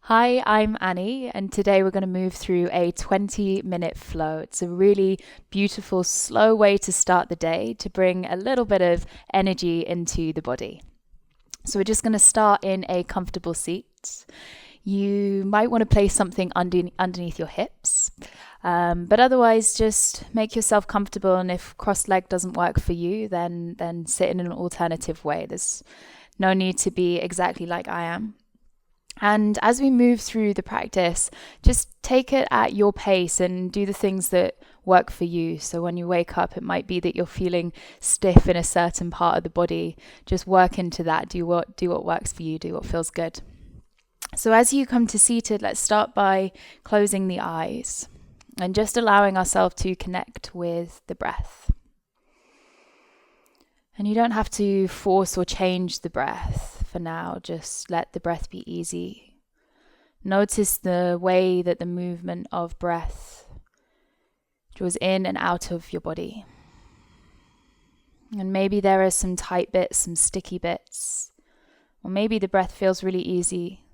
Hi, I'm Annie, and today we're going to move through a 20-minute flow. It's a really beautiful, slow way to start the day to bring a little bit of energy into the body. So we're just going to start in a comfortable seat. You might want to place something underneath your hips, but otherwise just make yourself comfortable, and if crossed leg doesn't work for you, then sit in an alternative way. There's no need to be exactly like I am. And as we move through the practice, just take it at your pace and do the things that work for you. So when you wake up, it might be that you're feeling stiff in a certain part of the body. Just work into that. Do what works for you. Do what feels good. So as you come to seated, let's start by closing the eyes and just allowing ourselves to connect with the breath. And you don't have to force or change the breath for now. Just let the breath be easy. Notice the way that the movement of breath draws in and out of your body. And maybe there are some tight bits, some sticky bits. Or maybe the breath feels really easy.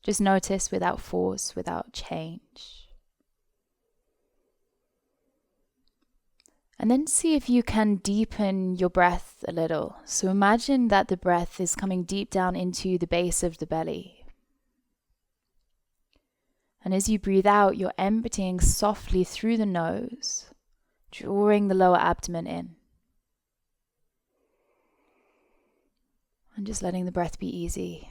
Just notice without force, without change. And then see if you can deepen your breath a little. So imagine that the breath is coming deep down into the base of the belly. And as you breathe out, you're emptying softly through the nose, drawing the lower abdomen in. And just letting the breath be easy,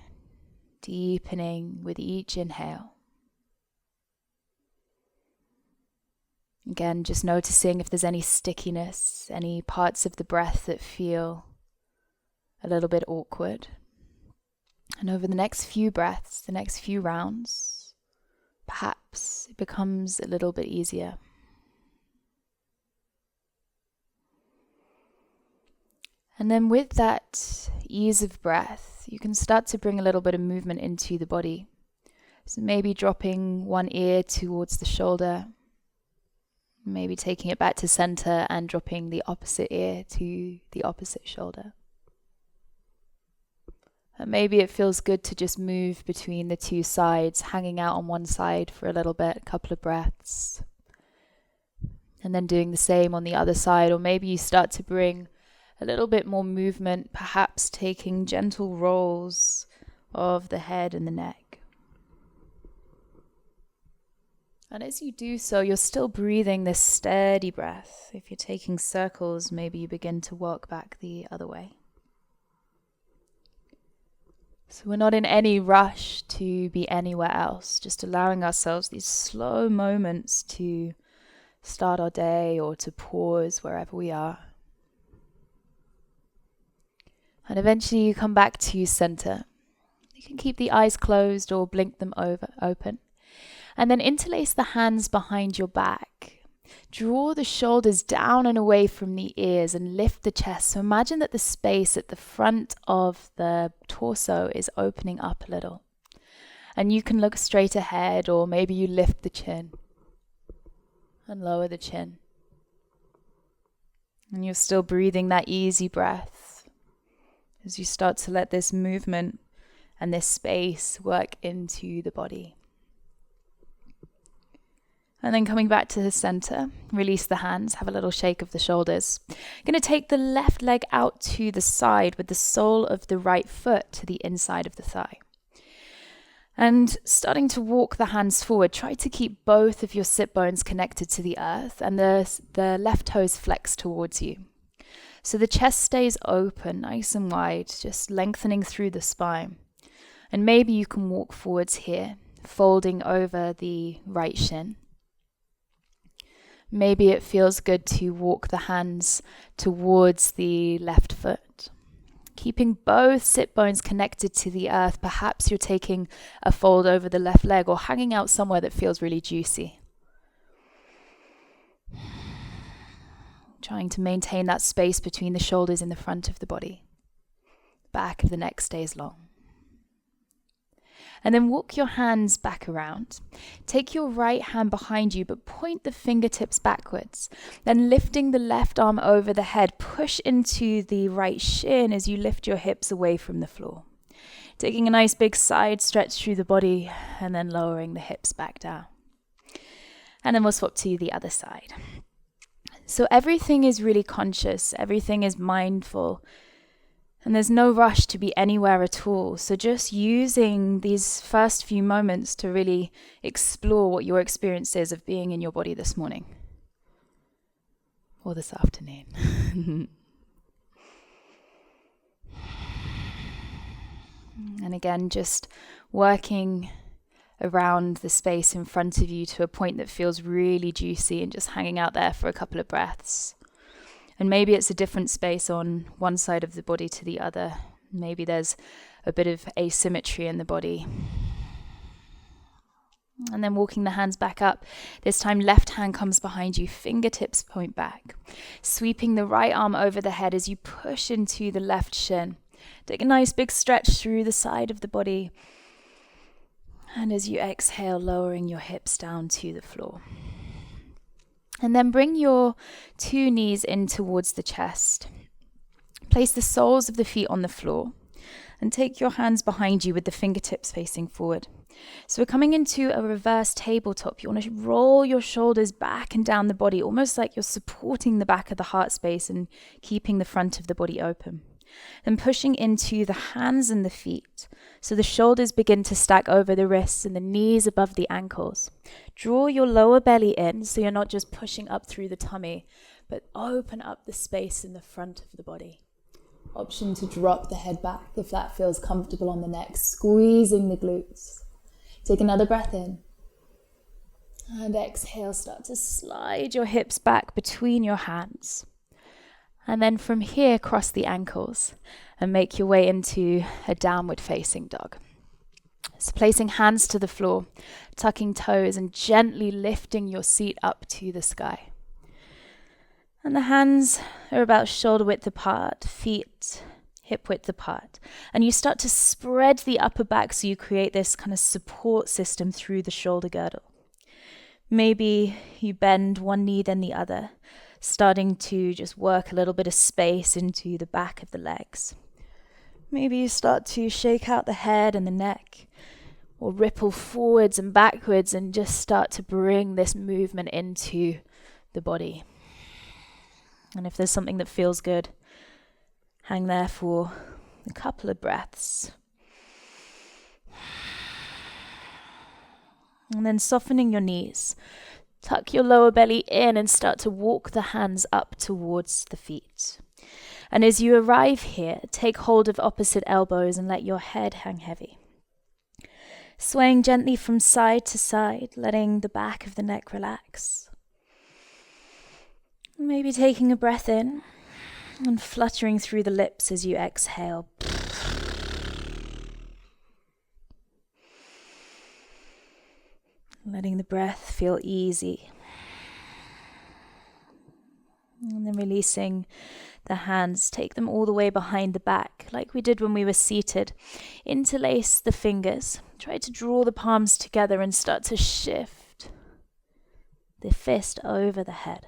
deepening with each inhale. Again, just noticing if there's any stickiness, any parts of the breath that feel a little bit awkward. And over the next few breaths, the next few rounds, perhaps it becomes a little bit easier. And then with that ease of breath, you can start to bring a little bit of movement into the body. So maybe dropping one ear towards the shoulder, maybe taking it back to center and dropping the opposite ear to the opposite shoulder. And maybe it feels good to just move between the two sides, hanging out on one side for a little bit, a couple of breaths. And then doing the same on the other side. Or maybe you start to bring a little bit more movement, perhaps taking gentle rolls of the head and the neck. And as you do so, you're still breathing this steady breath. If you're taking circles, maybe you begin to walk back the other way. So we're not in any rush to be anywhere else, just allowing ourselves these slow moments to start our day or to pause wherever we are. And eventually you come back to center. You can keep the eyes closed or blink them open. And then interlace the hands behind your back. Draw the shoulders down and away from the ears and lift the chest. So imagine that the space at the front of the torso is opening up a little. And you can look straight ahead, or maybe you lift the chin and lower the chin. And you're still breathing that easy breath as you start to let this movement and this space work into the body. And then coming back to the center, release the hands, have a little shake of the shoulders. Going to take the left leg out to the side with the sole of the right foot to the inside of the thigh. And starting to walk the hands forward, try to keep both of your sit bones connected to the earth and the left toes flexed towards you. So the chest stays open, nice and wide, just lengthening through the spine. And maybe you can walk forwards here, folding over the right shin. Maybe it feels good to walk the hands towards the left foot. Keeping both sit bones connected to the earth. Perhaps you're taking a fold over the left leg or hanging out somewhere that feels really juicy. Trying to maintain that space between the shoulders in the front of the body. Back of the neck stays long. And then walk your hands back around. Take your right hand behind you, but point the fingertips backwards. Then lifting the left arm over the head, push into the right shin as you lift your hips away from the floor. Taking a nice big side stretch through the body and then lowering the hips back down. And then we'll swap to the other side. So everything is really conscious, everything is mindful, and there's no rush to be anywhere at all. So just using these first few moments to really explore what your experience is of being in your body this morning or this afternoon. And again, just working around the space in front of you to a point that feels really juicy and just hanging out there for a couple of breaths. And maybe it's a different space on one side of the body to the other. Maybe there's a bit of asymmetry in the body. And then walking the hands back up. This time left hand comes behind you, fingertips point back. Sweeping the right arm over the head as you push into the left shin. Take a nice big stretch through the side of the body. And as you exhale, lowering your hips down to the floor. And then bring your 2 knees in towards the chest. Place the soles of the feet on the floor. And take your hands behind you with the fingertips facing forward. So we're coming into a reverse tabletop. You want to roll your shoulders back and down the body, almost like you're supporting the back of the heart space and keeping the front of the body open. Then pushing into the hands and the feet. So the shoulders begin to stack over the wrists and the knees above the ankles. Draw your lower belly in so you're not just pushing up through the tummy, but open up the space in the front of the body. Option to drop the head back if that feels comfortable on the neck, squeezing the glutes. Take another breath in. And exhale, start to slide your hips back between your hands. And then from here, cross the ankles and make your way into a downward facing dog. So placing hands to the floor, tucking toes and gently lifting your seat up to the sky. And the hands are about shoulder width apart, feet hip width apart. And you start to spread the upper back so you create this kind of support system through the shoulder girdle. Maybe you bend one knee then the other, starting to just work a little bit of space into the back of the legs. Maybe you start to shake out the head and the neck, or ripple forwards and backwards and just start to bring this movement into the body. And if there's something that feels good, hang there for a couple of breaths. And then softening your knees. Tuck your lower belly in and start to walk the hands up towards the feet. And as you arrive here, take hold of opposite elbows and let your head hang heavy. Swaying gently from side to side, letting the back of the neck relax. Maybe taking a breath in and fluttering through the lips as you exhale. Letting the breath feel easy. And then releasing the hands, take them all the way behind the back, like we did when we were seated. Interlace the fingers. Try to draw the palms together and start to shift the fist over the head.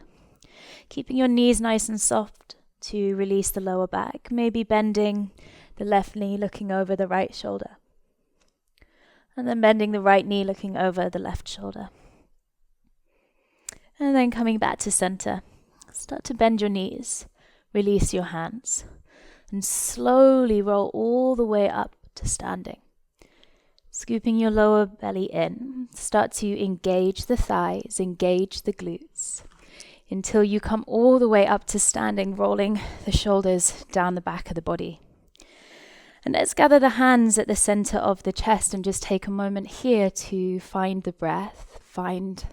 Keeping your knees nice and soft to release the lower back. Maybe bending the left knee, looking over the right shoulder. And then bending the right knee, looking over the left shoulder. And then coming back to center. Start to bend your knees. Release your hands. And slowly roll all the way up to standing. Scooping your lower belly in. Start to engage the thighs, engage the glutes. Until you come all the way up to standing, rolling the shoulders down the back of the body. And let's gather the hands at the center of the chest and just take a moment here to find the breath, find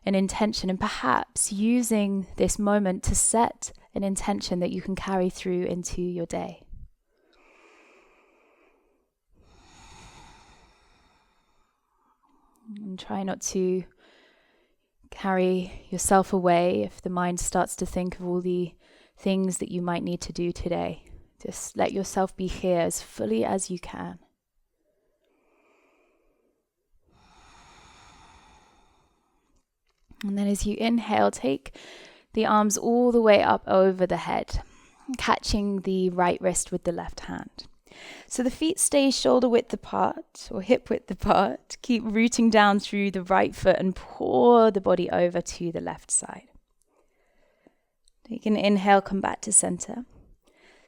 an intention, and perhaps using this moment to set an intention that you can carry through into your day. And try not to carry yourself away if the mind starts to think of all the things that you might need to do today. Just let yourself be here as fully as you can. And then as you inhale, take the arms all the way up over the head, catching the right wrist with the left hand. So the feet stay shoulder width apart or hip width apart. Keep rooting down through the right foot and pour the body over to the left side. Take an inhale, come back to center.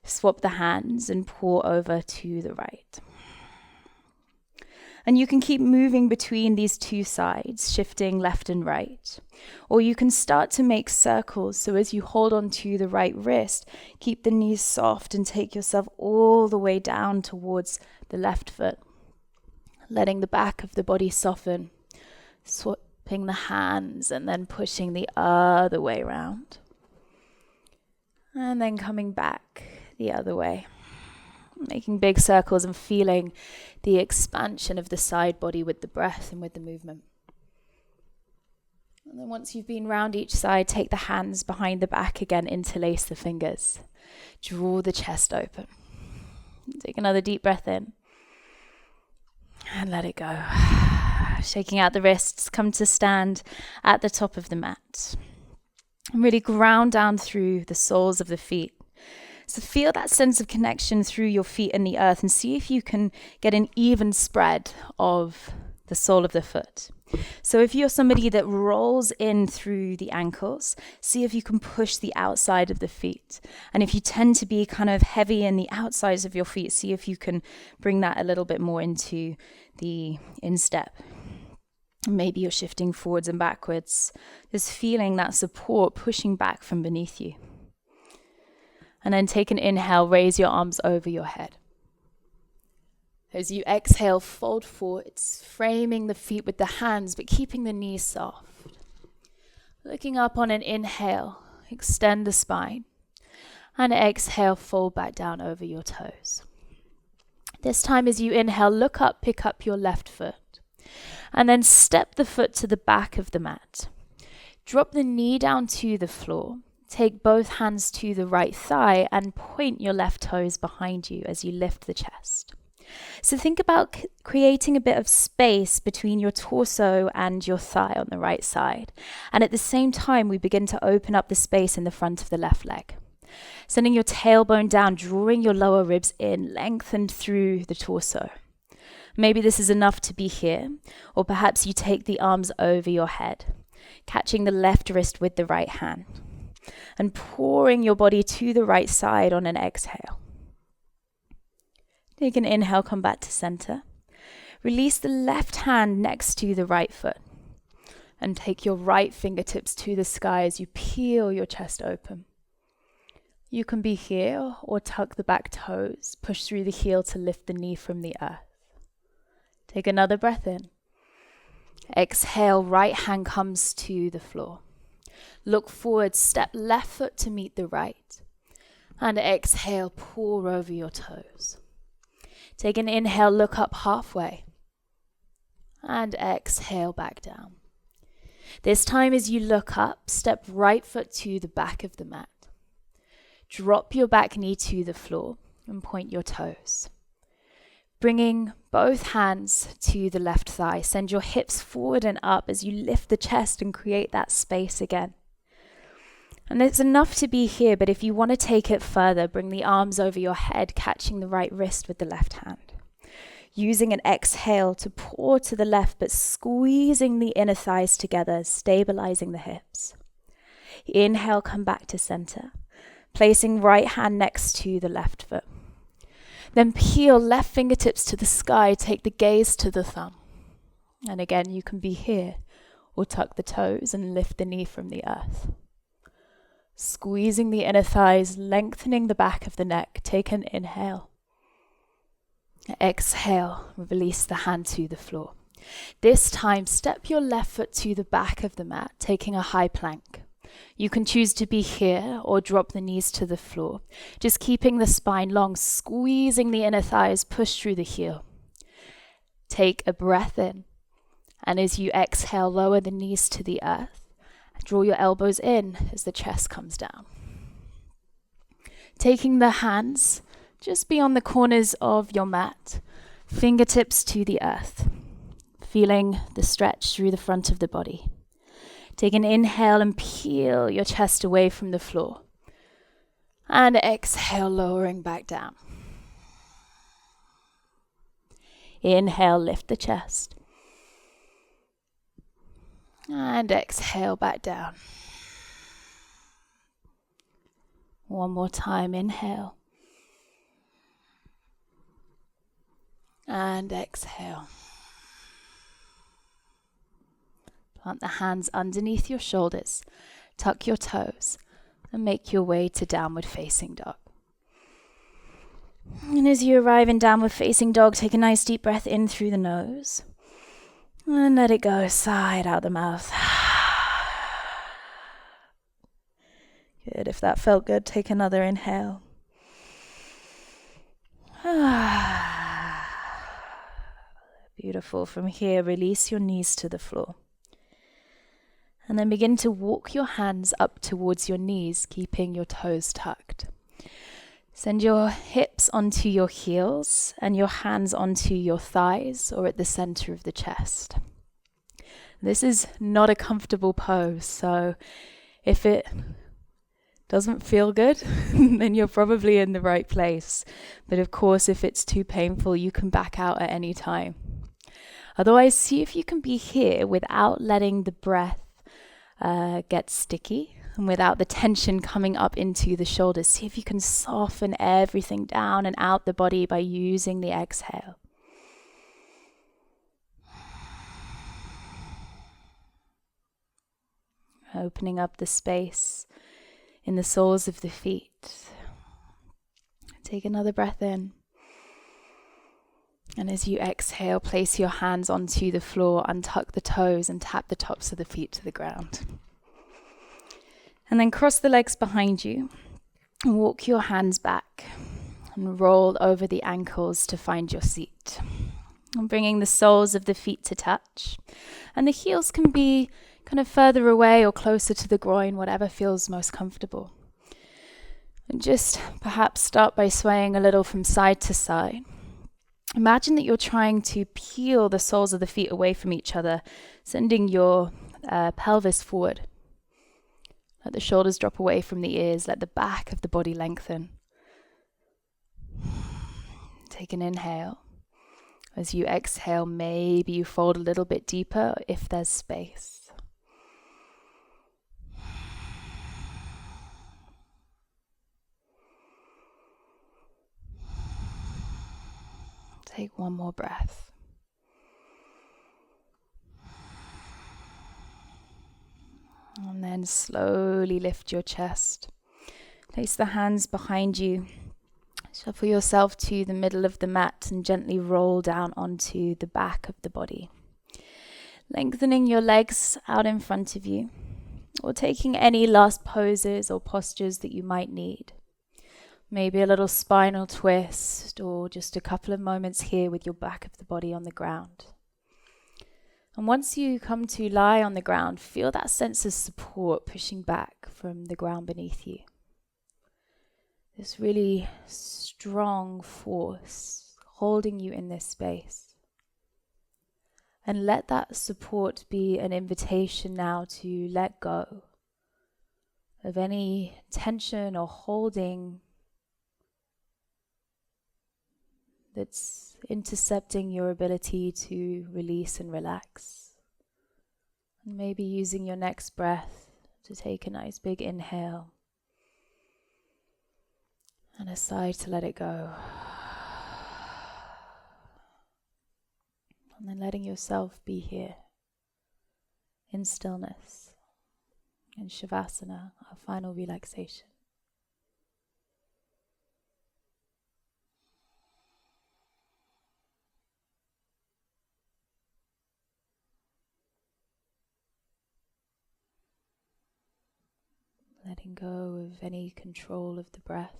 Swap the hands and pour over to the right. And you can keep moving between these two sides, shifting left and right. Or you can start to make circles. So as you hold on to the right wrist, keep the knees soft and take yourself all the way down towards the left foot. Letting the back of the body soften, swapping the hands and then pushing the other way around. And then coming back the other way. Making big circles and feeling the expansion of the side body with the breath and with the movement. And then once you've been round each side, take the hands behind the back again, interlace the fingers. Draw the chest open. Take another deep breath in. And let it go. Shaking out the wrists, come to stand at the top of the mat. And really ground down through the soles of the feet. So feel that sense of connection through your feet and the earth and see if you can get an even spread of the sole of the foot. So if you're somebody that rolls in through the ankles, see if you can push the outside of the feet. And if you tend to be kind of heavy in the outsides of your feet, see if you can bring that a little bit more into the instep. Maybe you're shifting forwards and backwards, just feeling that support pushing back from beneath you. And then take an inhale, raise your arms over your head. As you exhale, fold forwards, framing the feet with the hands, but keeping the knees soft. Looking up on an inhale, extend the spine. And exhale, fold back down over your toes. This time as you inhale, look up, pick up your left foot. And then step the foot to the back of the mat. Drop the knee down to the floor. Take both hands to the right thigh and point your left toes behind you as you lift the chest. So think about creating a bit of space between your torso and your thigh on the right side. And at the same time, we begin to open up the space in the front of the left leg. Sending your tailbone down, drawing your lower ribs in, lengthened through the torso. Maybe this is enough to be here, or perhaps you take the arms over your head, catching the left wrist with the right hand. And pouring your body to the right side on an exhale. Take an inhale, come back to center. Release the left hand next to the right foot. And take your right fingertips to the sky as you peel your chest open. You can be here or tuck the back toes. Push through the heel to lift the knee from the earth. Take another breath in. Exhale, right hand comes to the floor. Look forward, step left foot to meet the right. And exhale, pour over your toes. Take an inhale, look up halfway. And exhale, back down. This time as you look up, step right foot to the back of the mat. Drop your back knee to the floor and point your toes. Bringing both hands to the left thigh. Send your hips forward and up as you lift the chest and create that space again. And it's enough to be here, but if you want to take it further, bring the arms over your head, catching the right wrist with the left hand. Using an exhale to pour to the left, but squeezing the inner thighs together, stabilizing the hips. Inhale, come back to center, placing right hand next to the left foot. Then peel left fingertips to the sky, take the gaze to the thumb. And again, you can be here, or tuck the toes and lift the knee from the earth. Squeezing the inner thighs, lengthening the back of the neck. Take an inhale. Exhale, release the hand to the floor. This time, step your left foot to the back of the mat, taking a high plank. You can choose to be here or drop the knees to the floor. Just keeping the spine long, squeezing the inner thighs, push through the heel. Take a breath in. And as you exhale, lower the knees to the earth. Draw your elbows in as the chest comes down. Taking the hands just beyond the corners of your mat, fingertips to the earth, feeling the stretch through the front of the body. Take an inhale and peel your chest away from the floor. And exhale, lowering back down. Inhale, lift the chest. And exhale back down. One more time, inhale. And exhale. Plant the hands underneath your shoulders. Tuck your toes and make your way to downward facing dog. And as you arrive in downward facing dog, take a nice deep breath in through the nose. And let it go, side out the mouth. Good. If that felt good, take another inhale. Beautiful. From here, release your knees to the floor. And then begin to walk your hands up towards your knees, keeping your toes tucked. Send your hips onto your heels and your hands onto your thighs or at the center of the chest. This is not a comfortable pose, so if it doesn't feel good, then you're probably in the right place. But of course, if it's too painful, you can back out at any time. Otherwise, see if you can be here without letting the breath get sticky and without the tension coming up into the shoulders. See if you can soften everything down and out the body by using the exhale. Opening up the space in the soles of the feet. Take another breath in. And as you exhale, place your hands onto the floor, untuck the toes and tap the tops of the feet to the ground. And then cross the legs behind you. Walk your hands back and roll over the ankles to find your seat. And bringing the soles of the feet to touch. And the heels can be kind of further away or closer to the groin, whatever feels most comfortable. And just perhaps start by swaying a little from side to side. Imagine that you're trying to peel the soles of the feet away from each other, sending your pelvis forward. Let the shoulders drop away from the ears. Let the back of the body lengthen. Take an inhale. As you exhale, maybe you fold a little bit deeper if there's space. Take one more breath. And then slowly lift your chest. Place the hands behind you. Shuffle yourself to the middle of the mat and gently roll down onto the back of the body. Lengthening your legs out in front of you, or taking any last poses or postures that you might need. Maybe a little spinal twist, or just a couple of moments here with your back of the body on the ground. And once you come to lie on the ground, feel that sense of support pushing back from the ground beneath you. This really strong force holding you in this space. And let that support be an invitation now to let go of any tension or holding that's intercepting your ability to release and relax. And maybe using your next breath to take a nice big inhale and a sigh to let it go. And then letting yourself be here in stillness, in Shavasana, our final relaxation. Letting go of any control of the breath.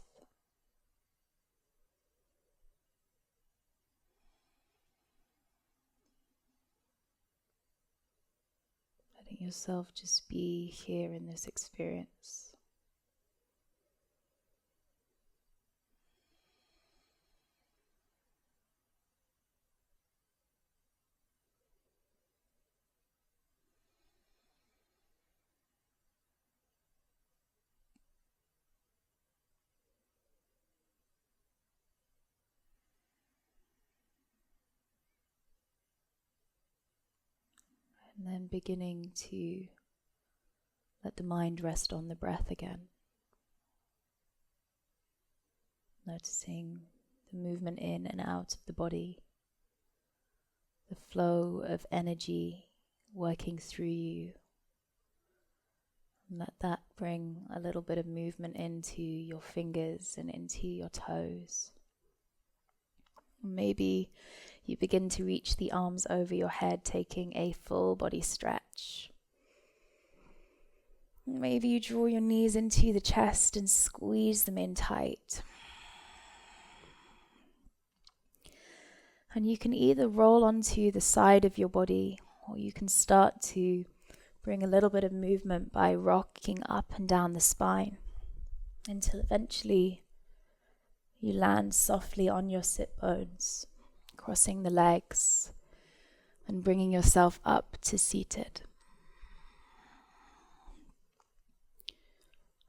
Letting yourself just be here in this experience. then beginning to let the mind rest on the breath again. Noticing the movement in and out of the body, the flow of energy working through you. And let that bring a little bit of movement into your fingers and into your toes. Maybe you begin to reach the arms over your head, taking a full body stretch. Maybe you draw your knees into the chest and squeeze them in tight. And you can either roll onto the side of your body, or you can start to bring a little bit of movement by rocking up and down the spine until eventually you land softly on your sit bones, crossing the legs and bringing yourself up to seated.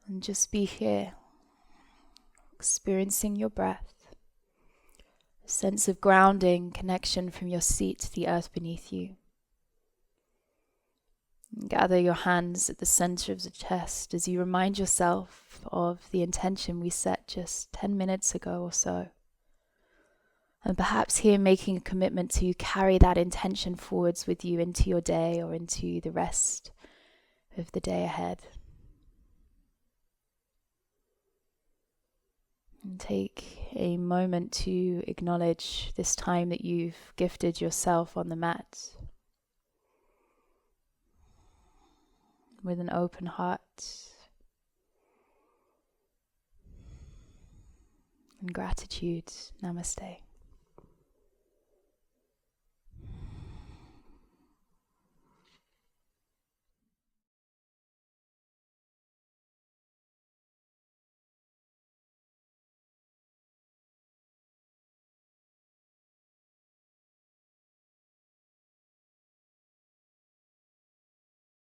And just be here, experiencing your breath, a sense of grounding, connection from your seat to the earth beneath you. And gather your hands at the center of the chest as you remind yourself of the intention we set just 10 minutes ago or so. And perhaps here making a commitment to carry that intention forwards with you into your day or into the rest of the day ahead. And take a moment to acknowledge this time that you've gifted yourself on the mat with an open heart and gratitude. Namaste.